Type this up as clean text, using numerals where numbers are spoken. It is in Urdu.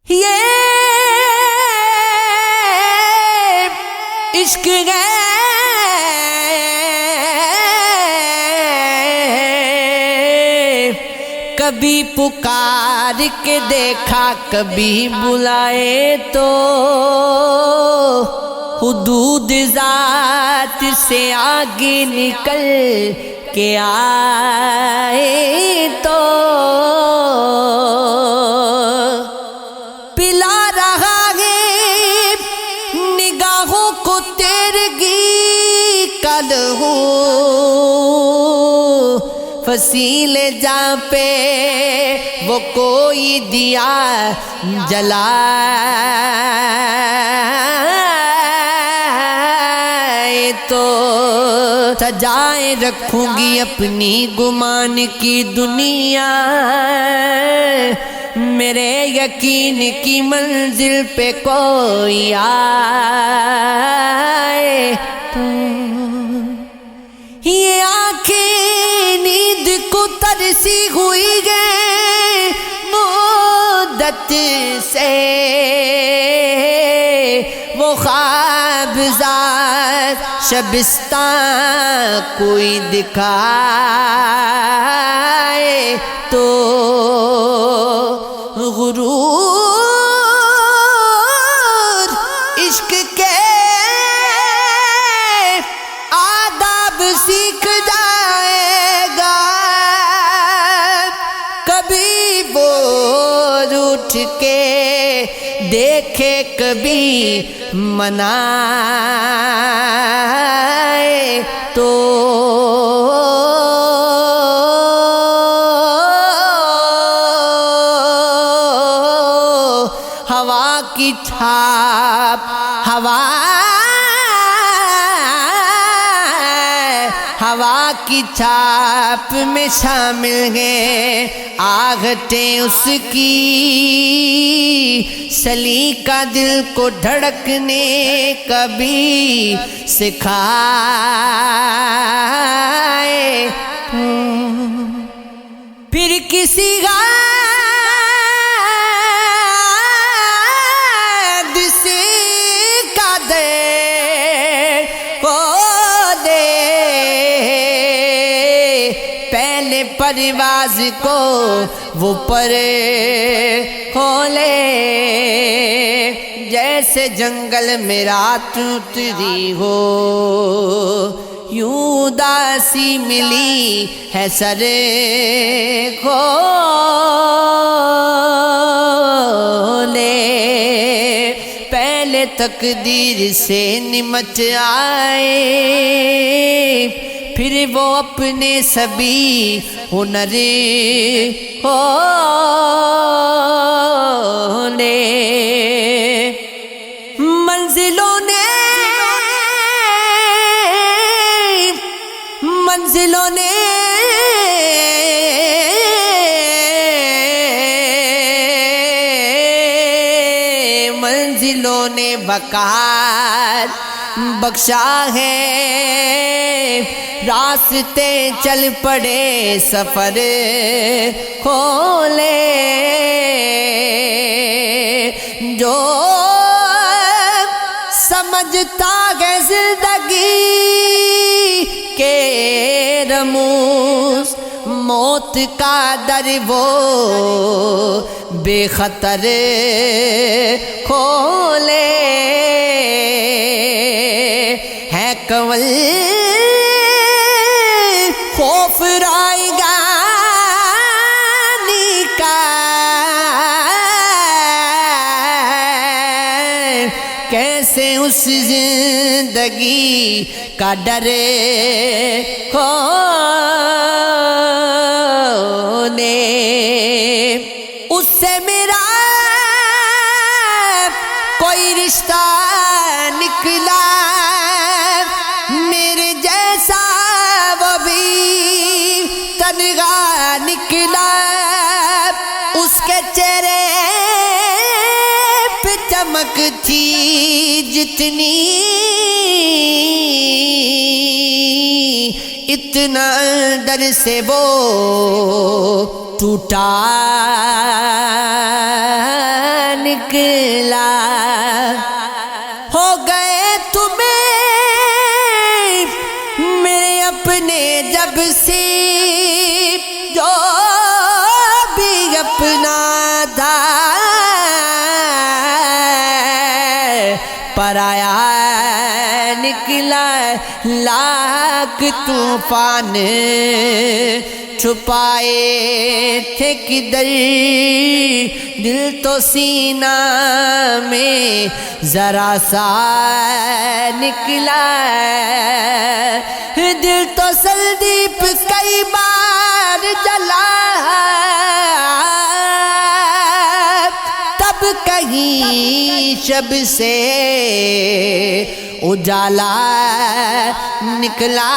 یہ عشق ہے کبھی پکار کے دیکھا کبھی بلائے تو حدود ذات سے آگے نکل کے آئے تو پلا رہا ہے نگاہوں کو تیرگی کل ہو فصیل جاں پہ وہ کوئی دیا جلائے تو سجائے رکھوں گی اپنی گمان کی دنیا میرے یقین کی منزل پہ کوئی آئے تو یہ آنکھیں نیند کو ترسی ہوئی گئے مدت سے وہ خواب زاد شبستان کوئی دکھائے تو غرور عشق کے آداب سیکھ جائے گا کبھی بور اٹھ کے دیکھے کبھی منائے تو ہوا کی چھاپ ہوا کی چھاپ میں شامل ہیں آہٹیں اس کی سلیقہ دل کو دھڑکنے کبھی سکھائے پھر کسی غاد سے قدر کو دے پہلے پرواز کو وہ پر کھولے جیسے جنگل میں رات اتری ہو یوں اداسی ملی ہے سر کھولے پہلے تقدیر سے نمٹ آئے پھر وہ اپنے سبھی ہنر کھولے منزلوں نے وقار بخشا ہے راستے چل پڑے سفر کھولے جو سمجھتا ہے زندگی کے رموز موت کا در وہ بے خطر کھولے ہے کول خوف رائگانی کا کیسے اس زندگی کا ڈر کھولے اس سے میرا کوئی رشتہ نکلا میرے جیسا وہ بھی تنہا نکلا اس کے چہرے پہ چمک تھی جتنی اتنا در سے وہ ٹوٹا نکلا ہو گئے تمہیں میرے اپنے جب سے جو بھی اپنا تھا پرایا نکلا لاکھ طوفان چھپائے تھے کدھر دل تو سینہ میں ذرا سا نکلا دل تو سلدیپ کئی بار جلا تب کہیں شب سے اجالا نکلا